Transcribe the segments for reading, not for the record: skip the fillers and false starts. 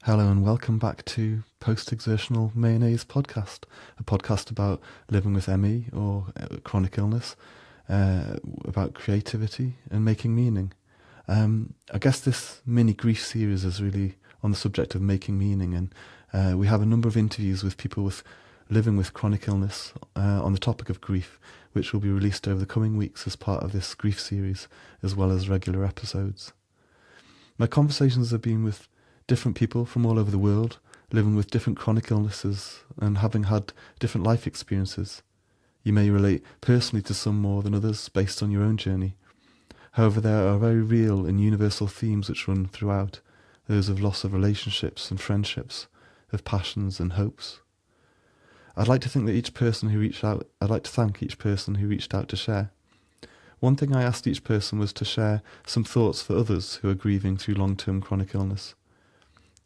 Hello and welcome back to Post-Exertional Mayonnaise podcast, a podcast about living with ME or chronic illness, about creativity and making meaning. I guess this mini grief series is really on the subject of making meaning, and we have a number of interviews with people living with chronic illness on the topic of grief, which will be released over the coming weeks as part of this grief series, as well as regular episodes. My conversations have been with different people from all over the world, living with different chronic illnesses and having had different life experiences. You may relate personally to some more than others based on your own journey. However, there are very real and universal themes which run throughout, those of loss of relationships and friendships, of passions and hopes. I'd like to thank each person who reached out to share. One thing I asked each person was to share some thoughts for others who are grieving through long-term chronic illness.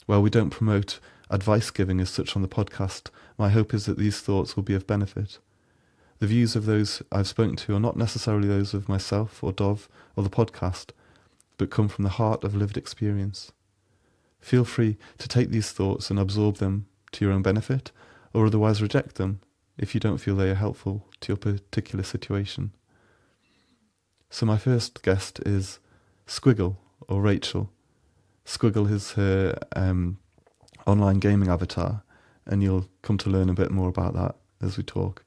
While we don't promote advice giving as such on the podcast, my hope is that these thoughts will be of benefit. The views of those I've spoken to are not necessarily those of myself or Dov or the podcast, but come from the heart of lived experience. Feel free to take these thoughts and absorb them to your own benefit, or otherwise reject them if you don't feel they are helpful to your particular situation. So my first guest is Squiggle, or Rachel. Squiggle is her online gaming avatar, and you'll come to learn a bit more about that as we talk.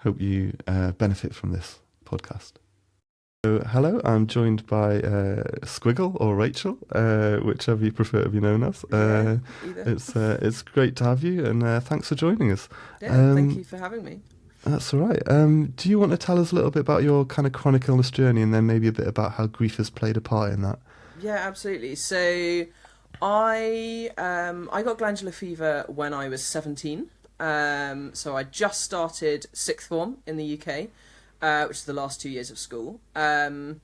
Hope you benefit from this podcast. So, hello, I'm joined by Squiggle or Rachel, whichever you prefer to be known as. It's great to have you, and thanks for joining us. Yeah, thank you for having me. That's all right. Do you want to tell us a little bit about your kind of chronic illness journey, and then maybe a bit about how grief has played a part in that? Yeah, absolutely. So I got glandular fever when I was 17. So I just started sixth form in the UK, which is the last 2 years of school. And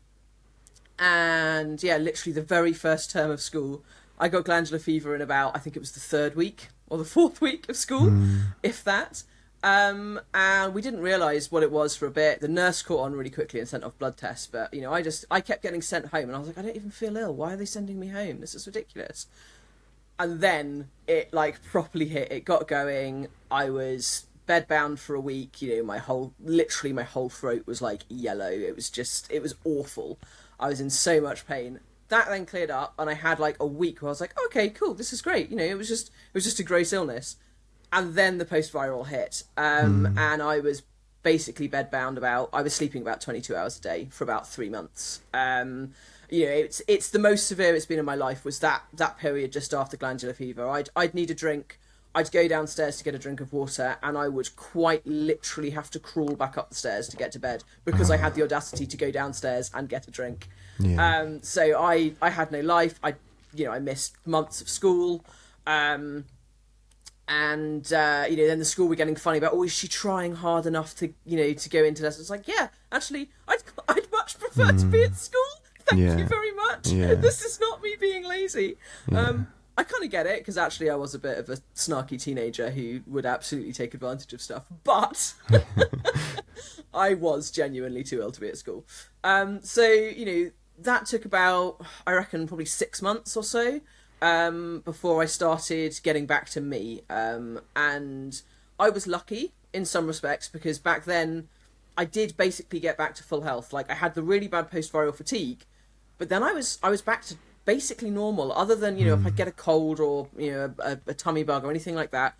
yeah, literally the very first term of school, I got glandular fever in about, I think it was the third week or the fourth week of school, if that. And we didn't realise what it was for a bit. The nurse caught on really quickly and sent off blood tests, but I kept getting sent home, and I was like, I don't even feel ill. Why are they sending me home? This is ridiculous. And then it properly hit. It got going. I was bedbound for a week. My whole throat was yellow. It was awful. I was in so much pain. That then cleared up, and I had a week where I was like, okay, cool, this is great. It was just a gross illness. And then the post-viral hit, and I was basically bedbound I was sleeping about 22 hours a day for about 3 months. It's the most severe it's been in my life was that period just after glandular fever. I'd need a drink, I'd go downstairs to get a drink of water, and I would quite literally have to crawl back up the stairs to get to bed because I had the audacity to go downstairs and get a drink. Yeah. So I had no life. I missed months of school. And then the school were getting funny about, is she trying hard enough to go into lessons? It's like, yeah, actually, I'd much prefer to be at school. Thank you very much. Yeah. This is not me being lazy. Yeah. I kind of get it, because actually I was a bit of a snarky teenager who would absolutely take advantage of stuff, but I was genuinely too ill to be at school. So that took about, I reckon, probably 6 months or so. Before I started getting back to me. And I was lucky in some respects, because back then I did basically get back to full health. I had the really bad post-viral fatigue, but then I was back to basically normal, other than, if I get a cold or, a tummy bug or anything like that,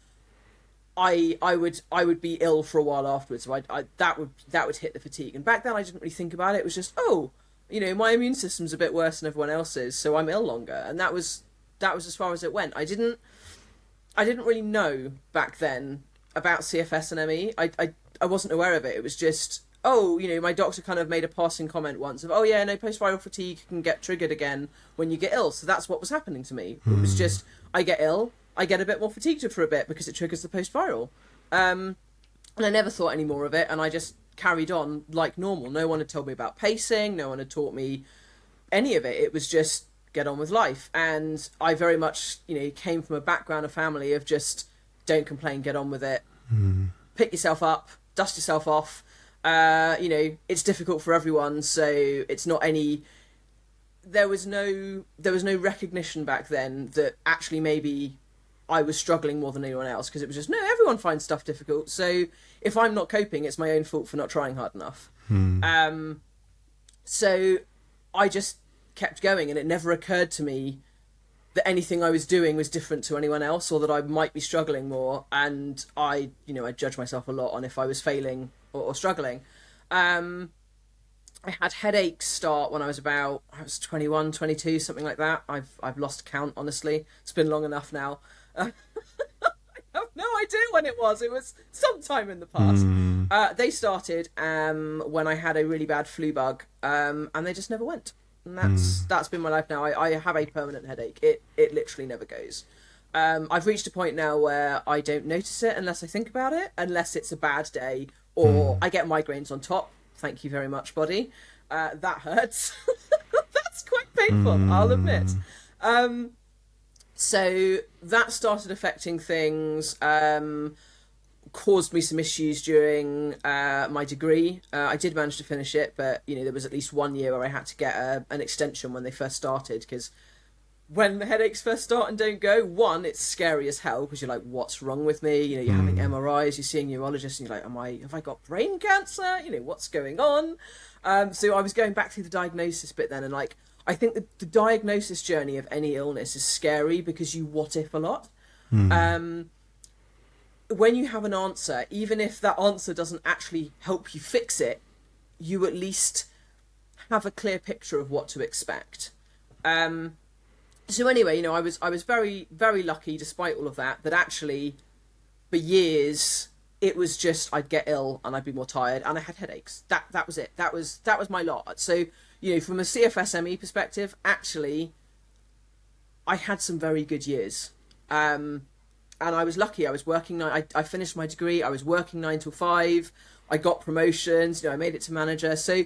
I would be ill for a while afterwards. So that would hit the fatigue. And back then I didn't really think about it. It was just, my immune system's a bit worse than everyone else's, so I'm ill longer. And that was as far as it went. I didn't really know back then about CFS and ME. I wasn't aware of it. It was just, my doctor kind of made a passing comment once of, post-viral fatigue can get triggered again when you get ill. So that's what was happening to me. It was just, I get ill, I get a bit more fatigued for a bit because it triggers the post-viral. And I never thought any more of it, and I just carried on like normal. No one had told me about pacing. No one had taught me any of it. It was just, get on with life. And I very much, came from a background, a family of just don't complain, get on with it, pick yourself up, dust yourself off. It's difficult for everyone, so it's not any there was no recognition back then that actually maybe I was struggling more than anyone else, because it was just, no, everyone finds stuff difficult, so if I'm not coping, it's my own fault for not trying hard enough. So I just kept going, and it never occurred to me that anything I was doing was different to anyone else, or that I might be struggling more. And I judge myself a lot on if I was failing or struggling. I had headaches start when I was 21, 22, something like that. I've lost count, honestly. It's been long enough now. I have no idea when it was. It was sometime in the past. They started when I had a really bad flu bug, and they just never went. And that's been my life now. I have a permanent headache. It literally never goes. I've reached a point now where I don't notice it unless I think about it, unless it's a bad day, or I get migraines on top. Thank you very much, body. That hurts. That's quite painful, I'll admit. So that started affecting things, caused me some issues during my degree. I did manage to finish it, but there was at least 1 year where I had to get an extension when they first started, because when the headaches first start and don't go, one, it's scary as hell, because you're like, what's wrong with me? You're having MRIs, you're seeing neurologists, and you're like, have I got brain cancer? What's going on? So I was going back through the diagnosis bit then, and like, I think the diagnosis journey of any illness is scary because you what if a lot. When you have an answer, even if that answer doesn't actually help you fix it, you at least have a clear picture of what to expect. So anyway, I was very, very lucky, despite all of that actually for years it was just I'd get ill and I'd be more tired and I had headaches. That was it. That was my lot. So from a CFS ME perspective, actually, I had some very good years. And I was lucky. I was working. I finished my degree. I was working 9 to 5. I got promotions. I made it to manager. So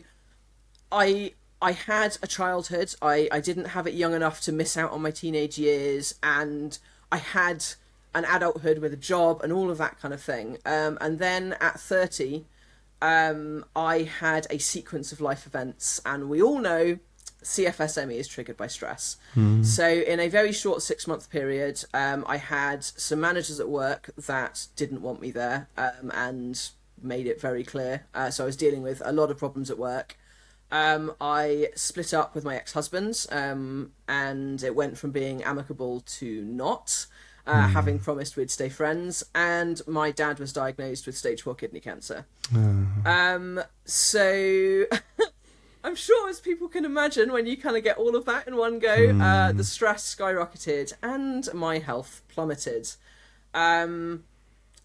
I had a childhood. I didn't have it young enough to miss out on my teenage years. And I had an adulthood with a job and all of that kind of thing. And then at 30... I had a sequence of life events, and we all know CFS ME is triggered by stress. So in a very short 6-month period, I had some managers at work that didn't want me there, and made it very clear. So I was dealing with a lot of problems at work. I split up with my ex-husband, and it went from being amicable to not. Having promised we'd stay friends, and my dad was diagnosed with stage 4 kidney cancer. So I'm sure, as people can imagine, when you kind of get all of that in one go, the stress skyrocketed and my health plummeted. And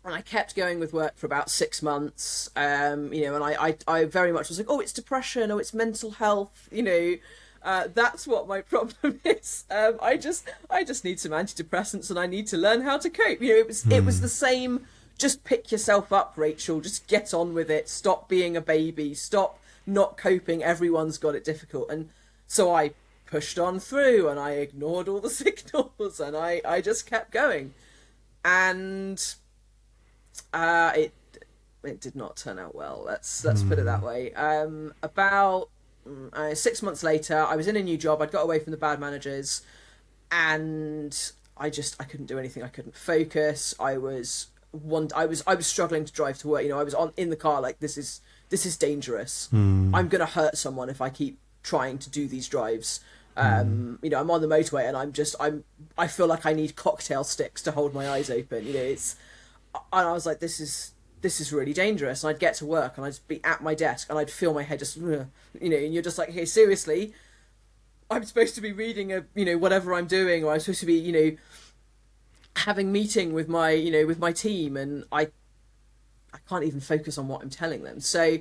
I kept going with work for about 6 months, and I very much was like, oh, it's depression, oh, it's mental health, that's what my problem is. I just need some antidepressants, and I need to learn how to cope. It was the same. Just pick yourself up, Rachel. Just get on with it. Stop being a baby. Stop not coping. Everyone's got it difficult. And so I pushed on through, and I ignored all the signals, and I just kept going. And it did not turn out well. Let's put it that way. About 6 months later, I was in a new job. I'd got away from the bad managers, and I couldn't do anything. I couldn't focus. I was struggling to drive to work. I was in the car like, this is dangerous. I'm gonna hurt someone if I keep trying to do these drives. I'm on the motorway, and I feel like I need cocktail sticks to hold my eyes open. And I was like, this is really dangerous. And I'd get to work, and I'd be at my desk, and I'd feel my head just, and you're just like, hey, seriously, I'm supposed to be reading whatever I'm doing, or I'm supposed to be, having meeting with my team, and I can't even focus on what I'm telling them. So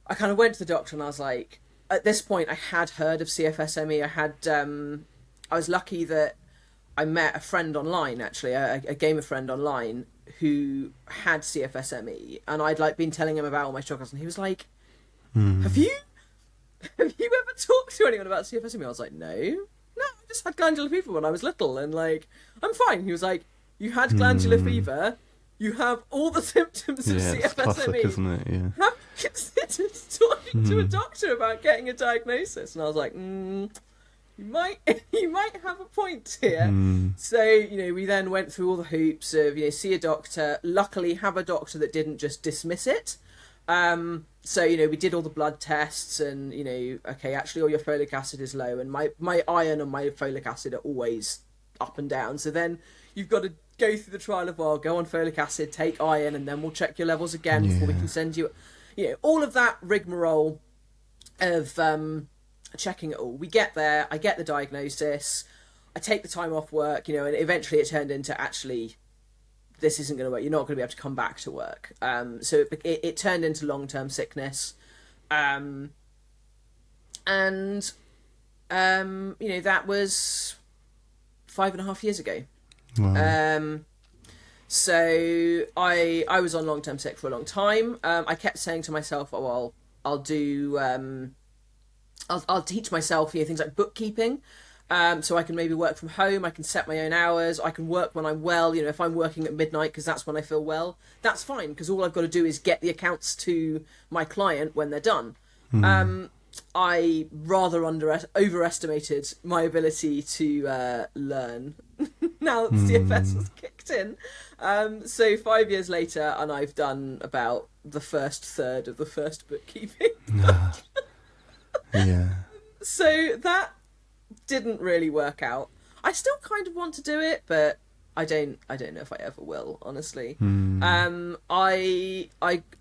I kind of went to the doctor, and I was like, at this point, I had heard of CFS ME. I was lucky that I met a friend online, actually, a gamer friend online, who had CFS ME, and I'd been telling him about all my struggles, and he was like, have you ever talked to anyone about CFS ME? I was like, no, I just had glandular fever when I was little, and I'm fine. He was like, you had glandular fever, you have all the symptoms of CFS it's classic, ME, isn't it? Yeah. have you considered talking to a doctor about getting a diagnosis? And I was like, you might have a point here. So, we then went through all the hoops of, see a doctor, luckily have a doctor that didn't just dismiss it. So, we did all the blood tests and, okay, actually all your folic acid is low, and my iron and my folic acid are always up and down. So then you've got to go through the trial of, well, go on folic acid, take iron, and then we'll check your levels again before we can send you, all of that rigmarole of checking it all. We get there, I get the diagnosis, I take the time off work, and eventually it turned into, actually, this isn't going to work. You're not going to be able to come back to work. So it turned into long-term sickness. And, that was 5.5 years ago. Wow. So I was on long-term sick for a long time. I kept saying to myself, oh, well, I'll do, I'll teach myself, things like bookkeeping. So I can maybe work from home, I can set my own hours, I can work when I'm well, if I'm working at midnight because that's when I feel well, that's fine, because all I've got to do is get the accounts to my client when they're done. I rather overestimated my ability to learn now that CFS was kicked in. So 5 years later, and I've done about the first third of the first bookkeeping. Yeah. So that didn't really work out. I still kind of want to do it, but I don't know if I ever will, honestly. I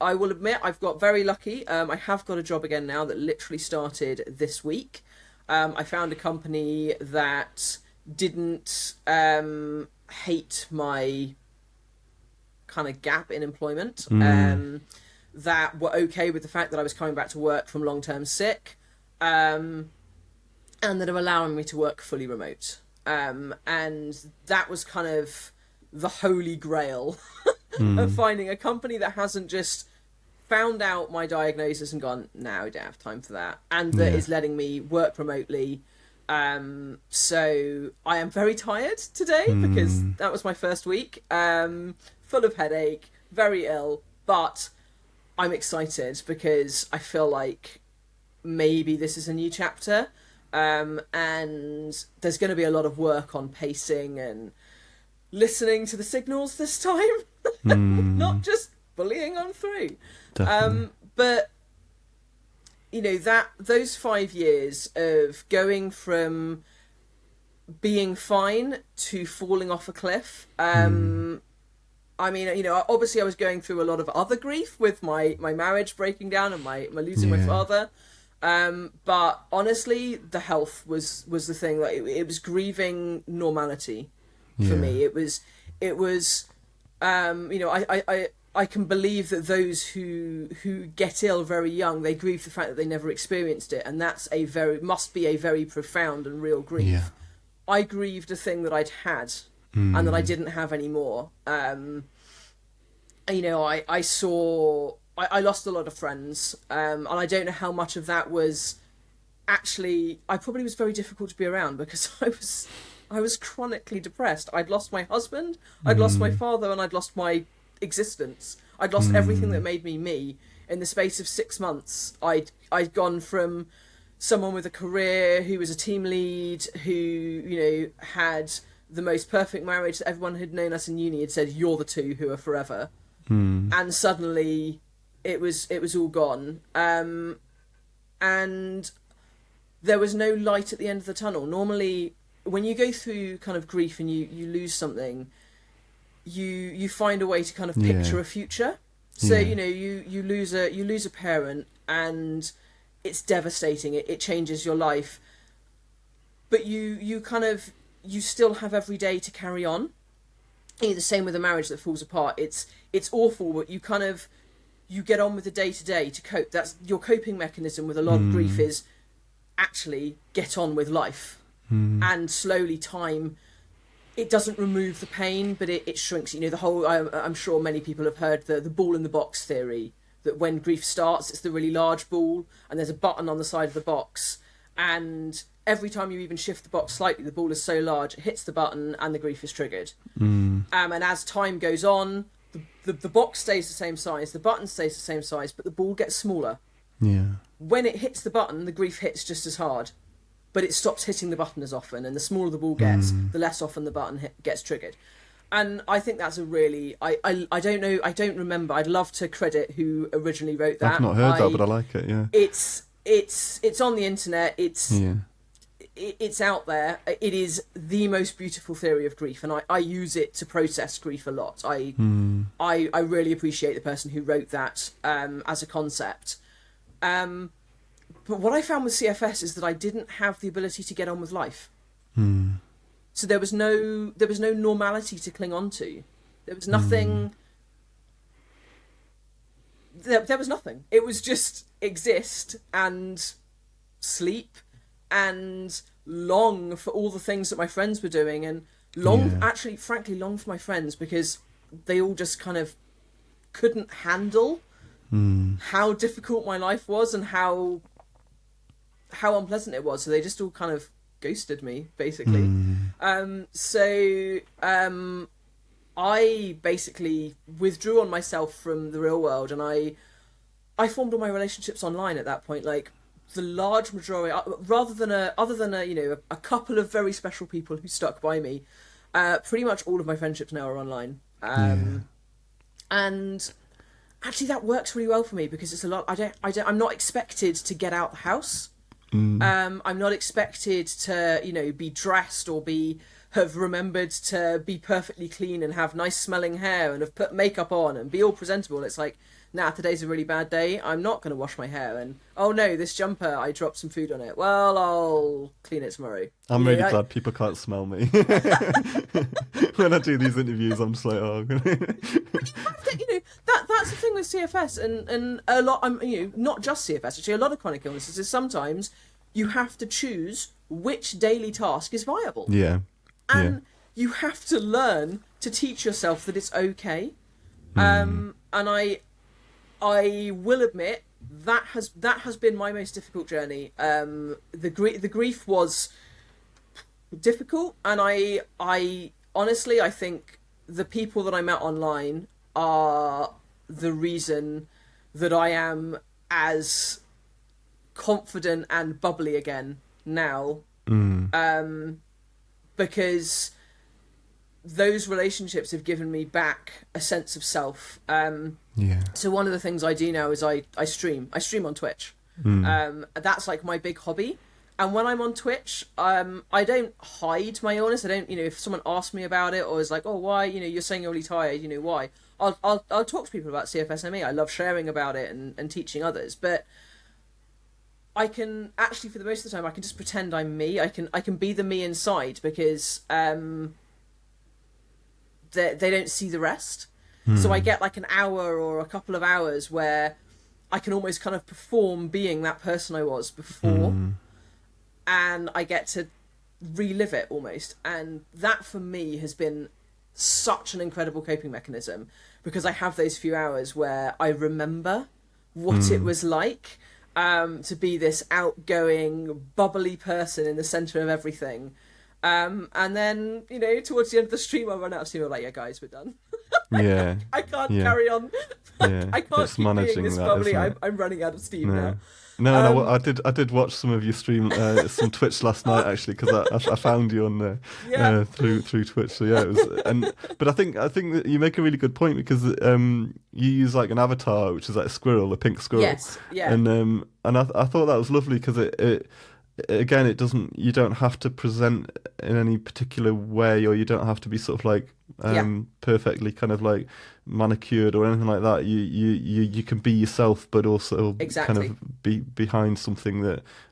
will admit I've got very lucky. I have got a job again now that literally started this week. I found a company that didn't hate my kind of gap in employment, that were okay with the fact that I was coming back to work from long-term sick, and that are allowing me to work fully remote. And that was kind of the holy grail of finding a company that hasn't just found out my diagnosis and gone, no, I don't have time for that, and that is letting me work remotely. So I am very tired today because that was my first week, full of headache, very ill, but I'm excited because I feel like maybe this is a new chapter. And there's going to be a lot of work on pacing and listening to the signals this time, not just bullying on through. But those 5 years of going from being fine to falling off a cliff. I mean, obviously I was going through a lot of other grief with my marriage breaking down and my losing my father. But honestly, the health was the thing. Like it was grieving normality for me. It was, I can believe that those who get ill very young, they grieve the fact that they never experienced it. And that's must be a very profound and real grief. Yeah. I grieved a thing that I'd had and that I didn't have anymore. I lost a lot of friends, and I don't know how much of that was actually. I probably was very difficult to be around because I was chronically depressed. I'd lost my husband, I'd lost my father, and I'd lost my existence. I'd lost everything that made me me. In the space of 6 months, I'd gone from someone with a career who was a team lead, who had the most perfect marriage that everyone who'd known us in uni had said, "You're the two who are forever," and suddenly. It was all gone, and there was no light at the end of the tunnel. Normally, when you go through kind of grief and you lose something, you find a way to kind of picture a future. So you lose a parent, and it's devastating. It changes your life, but you still have every day to carry on. The same with a marriage that falls apart. It's awful, but you get on with the day-to-day to cope. That's your coping mechanism with a lot of grief, is actually get on with life. And slowly time, it doesn't remove the pain, but it shrinks. The whole, I'm sure many people have heard the ball in the box theory, that when grief starts, it's the really large ball and there's a button on the side of the box. And every time you even shift the box slightly, the ball is so large, it hits the button and the grief is triggered. And as time goes on, the box stays the same size, the button stays the same size, but the ball gets smaller. Yeah. When it hits the button, the grief hits just as hard. but it stops hitting the button as often, and the smaller the ball gets, the less often the button gets triggered. And I think that's a really, I don't know, I don't remember. I'd love to credit who originally wrote that. I've not heard that, but I like it. Yeah, it's on the internet. It's out there. It is the most beautiful theory of grief, and I use it to process grief a lot. I really appreciate the person who wrote that as a concept. But what I found with CFS is that I didn't have the ability to get on with life. So there was no normality to cling on to. There was nothing. There was nothing. It was just exist and sleep and long for all the things that my friends were doing, and actually, frankly, long for my friends, because they all just kind of couldn't handle how difficult my life was and how unpleasant it was. So they just all kind of ghosted me, basically. I basically withdrew on myself from the real world, and I formed all my relationships online at that point. Like, the large majority, other than a couple of very special people who stuck by me, pretty much all of my friendships now are online. And actually that works really well for me, because it's a lot. I'm not expected to get out the house. I'm not expected to, be dressed or have remembered to be perfectly clean and have nice smelling hair and have put makeup on and be all presentable. It's like, nah, today's a really bad day. I'm not going to wash my hair. And, oh no, this jumper, I dropped some food on it. Well, I'll clean it tomorrow. I'm really glad people can't smell me. When I do these interviews, I'm just like, oh. But that's the thing with CFS and a lot, not just CFS, actually, a lot of chronic illnesses is sometimes you have to choose which daily task is viable. Yeah. And you have to learn to teach yourself that it's okay. And I will admit that has been my most difficult journey. The grief was difficult, and I honestly, I think the people that I met online are the reason that I am as confident and bubbly again now. Because those relationships have given me back a sense of self. So one of the things I do now is I stream on Twitch. That's like my big hobby. And when I'm on Twitch, I don't hide my illness. I don't, if someone asks me about it or is like, oh, why, you're saying you're really tired, why? I'll talk to people about CFSME. I love sharing about it and teaching others. But I can actually, for the most of the time, I can just pretend I'm me. I can be the me inside, because they don't see the rest. So I get like an hour or a couple of hours where I can almost kind of perform being that person I was before, and I get to relive it almost. And that for me has been such an incredible coping mechanism, because I have those few hours where I remember what it was like to be this outgoing, bubbly person in the centre of everything. And then, towards the end of the stream, I run out of steam. I'm like, yeah, guys, we're done. I can't carry on. I can't keep being this bubbly. I'm running out of steam now. No, I did watch some of your stream, some Twitch last night, actually, because I found you on there through Twitch. So yeah, it was. But I think that you make a really good point, because you use like an avatar, which is like a pink squirrel. Yes, yeah. And I thought that was lovely, because it again, you don't have to present in any particular way, or you don't have to be sort of like perfectly kind of like manicured or anything like that. You can be yourself, but also kind of be behind something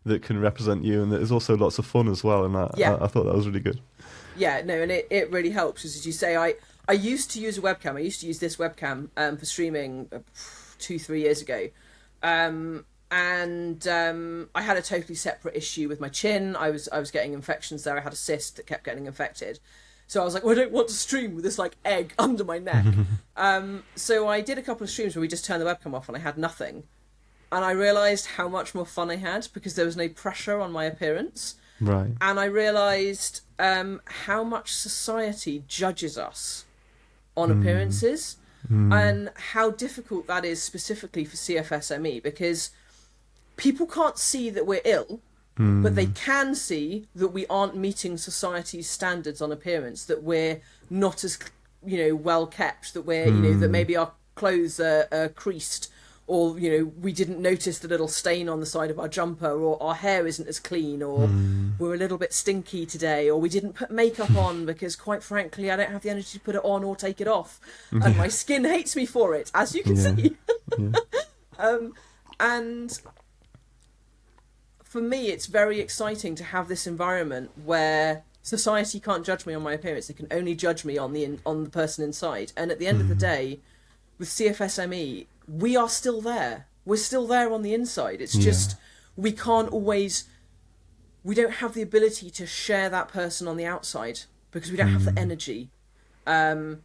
that can represent you, and there's also lots of fun as well. And I thought that was really good. Yeah, no, and it really helps, as you say. I used to use a webcam. I used to use this webcam for streaming 2-3 years ago. And I had a totally separate issue with my chin. I was getting infections there. I had a cyst that kept getting infected. So I was like, well, I don't want to stream with this like egg under my neck. So I did a couple of streams where we just turned the webcam off and I had nothing. And I realised how much more fun I had, because there was no pressure on my appearance. Right. And I realised how much society judges us on appearances, and how difficult that is specifically for CFSME, because people can't see that we're ill, but they can see that we aren't meeting society's standards on appearance, that we're not as, well kept, that we're, that maybe our clothes are creased, or, we didn't notice the little stain on the side of our jumper, or our hair isn't as clean, or we're a little bit stinky today, or we didn't put makeup on because, quite frankly, I don't have the energy to put it on or take it off, and my skin hates me for it, as you can see. And for me, it's very exciting to have this environment where society can't judge me on my appearance. They can only judge me on the person inside. And at the end of the day, with CFSME, we are still there. We're still there on the inside. It's just we don't have the ability to share that person on the outside because we don't have the energy. And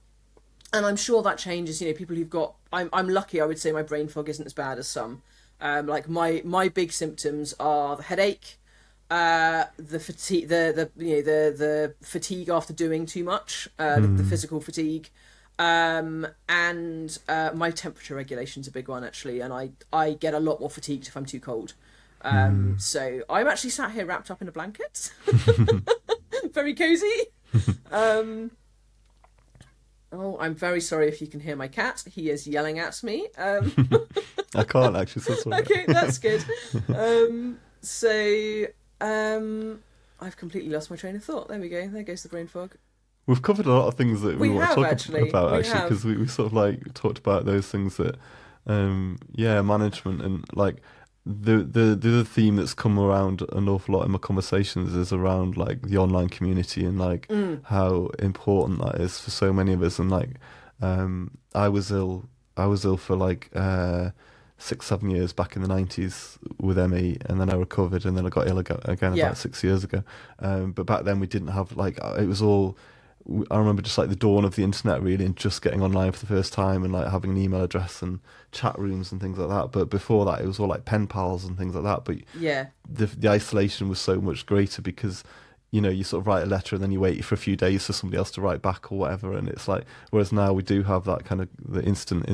I'm sure that changes. People who've got. I'm lucky. I would say my brain fog isn't as bad as some. Like my big symptoms are the headache, the fatigue, the fatigue after doing too much, the physical fatigue, and my temperature regulation's a big one actually, and I get a lot more fatigued if I'm too cold. So I'm actually sat here wrapped up in a blanket, very cozy. Oh, I'm very sorry if you can hear my cat. He is yelling at me. I can't actually. So sorry. Okay, that's good. I've completely lost my train of thought. There we go. There goes the brain fog. We've covered a lot of things that we want to talk about because we sort of like talked about those things that, management and like the theme that's come around an awful lot in my conversations is around like the online community and like how important that is for so many of us. And like I was ill for like 6-7 years back in the 90s with ME, and then I recovered, and then I got ill again about 6 years ago. But back then we didn't have like, it was all, I remember just like the dawn of the internet really, and just getting online for the first time and like having an email address and chat rooms and things like that. But before that it was all like pen pals and things like that. But the isolation was so much greater because, you sort of write a letter and then you wait for a few days for somebody else to write back or whatever. And it's like, whereas now we do have that kind of the instant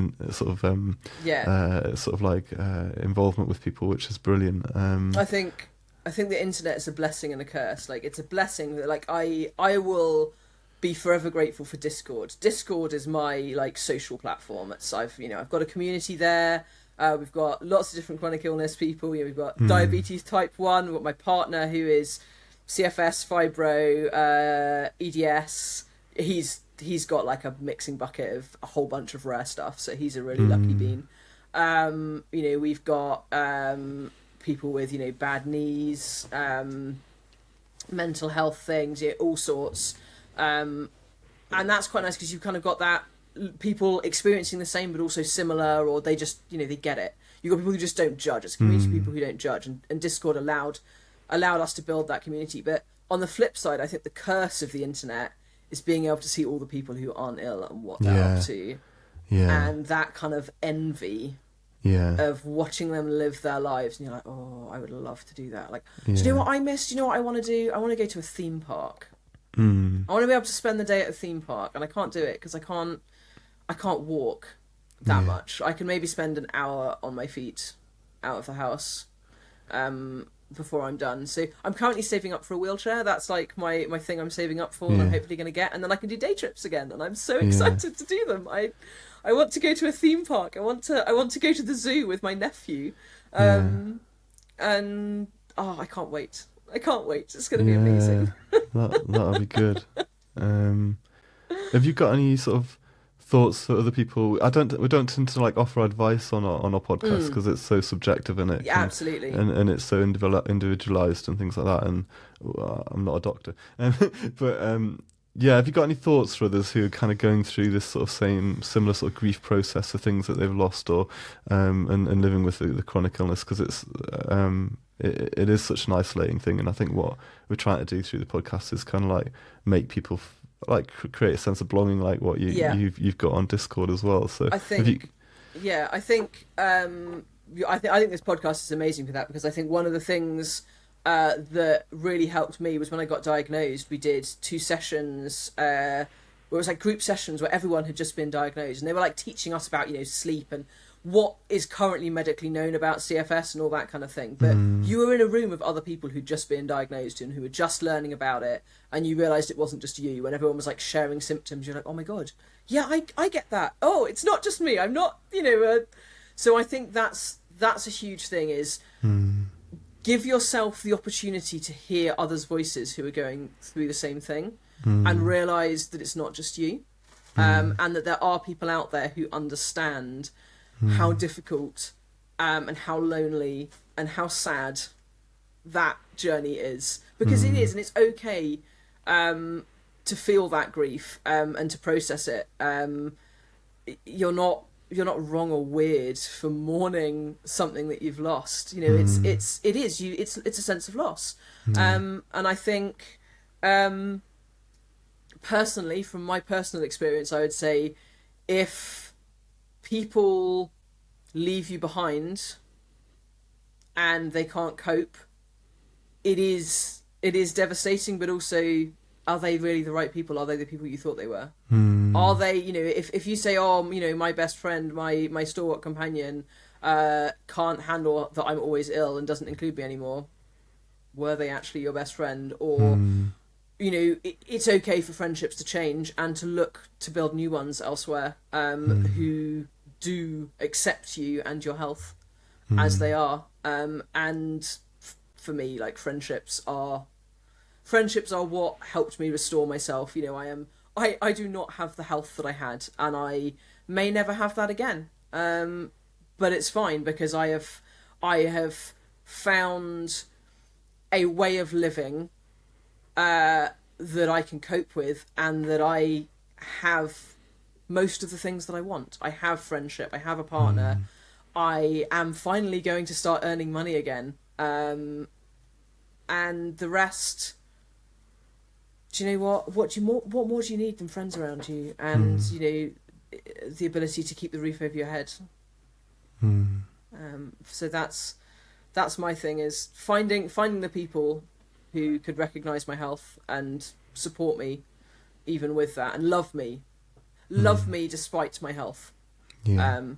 involvement with people, which is brilliant. I think the internet is a blessing and a curse. Like, it's a blessing that like I will be forever grateful for Discord. Discord is my like social platform. I've got a community there. We've got lots of different chronic illness people. We've got diabetes type 1. We've got my partner who is CFS, fibro, EDS. He's got like a mixing bucket of a whole bunch of rare stuff, so he's a really lucky bean. We've got people with bad knees, mental health things, all sorts. And that's quite nice because you've kind of got that people experiencing the same but also similar, or they just they get it. You've got people who just don't judge. It's a community of people who don't judge, and Discord allowed us to build that community. But on the flip side, I think the curse of the internet is being able to see all the people who aren't ill and what they're up to, and that kind of envy of watching them live their lives, and you're like, oh, I would love to do that. Like, do you know what I miss? Do you know what I want to do? I want to go to a theme park. I want to be able to spend the day at a theme park, and I can't do it because I can't walk that much. I can maybe spend an hour on my feet out of the house before I'm done. So I'm currently saving up for a wheelchair. That's like my thing I'm saving up for, and I'm hopefully going to get, and then I can do day trips again, and I'm so excited to do them. I want to go to a theme park. I want to go to the zoo with my nephew. And I can't wait. It's going to be amazing. That'll be good. Have you got any sort of thoughts for other people? We don't tend to like offer advice on our podcast because it's so subjective and absolutely, and it's so individualized and things like that. And I'm not a doctor, but have you got any thoughts for others who are kind of going through this sort of similar sort of grief process for things that they've lost, or and living with the chronic illness? Because it's it is such an isolating thing, and I think what we're trying to do through the podcast is kind of like make people like create a sense of belonging, like what you've got on Discord as well. So I think I think this podcast is amazing for that, because I think one of the things that really helped me was when I got diagnosed. We did 2 sessions where it was like group sessions where everyone had just been diagnosed, and they were like teaching us about sleep and what is currently medically known about CFS and all that kind of thing. But you were in a room of other people who'd just been diagnosed and who were just learning about it, and you realised it wasn't just you. When everyone was like sharing symptoms, you're like, oh my God, yeah, I get that. Oh, it's not just me. I'm not, So I think that's a huge thing, is give yourself the opportunity to hear others' voices who are going through the same thing, and realise that it's not just you, and that there are people out there who understand how difficult and how lonely and how sad that journey is. Because it is, and it's okay to feel that grief and to process it. You're not wrong or weird for mourning something that you've lost. It's a sense of loss. And I think personally, from my personal experience, I would say if people leave you behind and they can't cope, it is devastating, but also, are they really the right people? Are they the people you thought they were? Are they, if you say, oh, my best friend, my stalwart companion can't handle that I'm always ill and doesn't include me anymore, were they actually your best friend? Or it's okay for friendships to change and to look to build new ones elsewhere, who do accept you and your health as they are. And for me, like, friendships are what helped me restore myself. I do not have the health that I had, and I may never have that again. But it's fine, because I have found a way of living that I can cope with, and that I have most of the things that I want. I have friendship, I have a partner, I am finally going to start earning money again, and the rest, do you know what more do you need than friends around you, and the ability to keep the roof over your head. So that's my thing, is finding the people who could recognise my health and support me even with that, and love me despite my health. Yeah.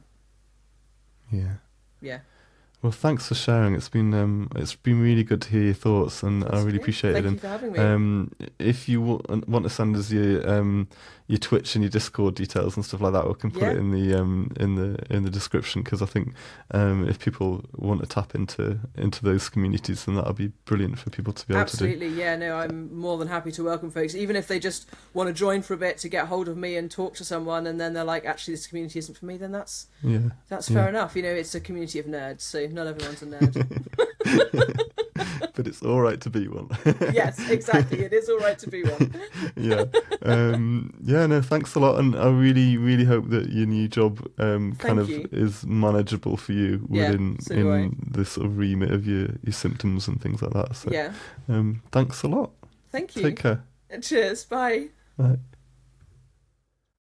Well, thanks for sharing. It's been really good to hear your thoughts, and I really appreciate it. Thank you for having me. If you want to send us your Twitch and your Discord details and stuff like that, we can put it in the description, because I think if people want to tap into those communities, then that'll be brilliant for people to be able to do. Absolutely, yeah. No, I'm more than happy to welcome folks, even if they just want to join for a bit to get hold of me and talk to someone, and then they're like, actually, this community isn't for me. Then that's fair enough. It's a community of nerds, so not everyone's a nerd. But it's all right to be one. Yes, exactly. It is all right to be one. No, thanks a lot, and I really, really hope that your new job is manageable for you within the sort of remit of your symptoms and things like that. So, thanks a lot. Thank you. Take care. Cheers. Bye. Bye.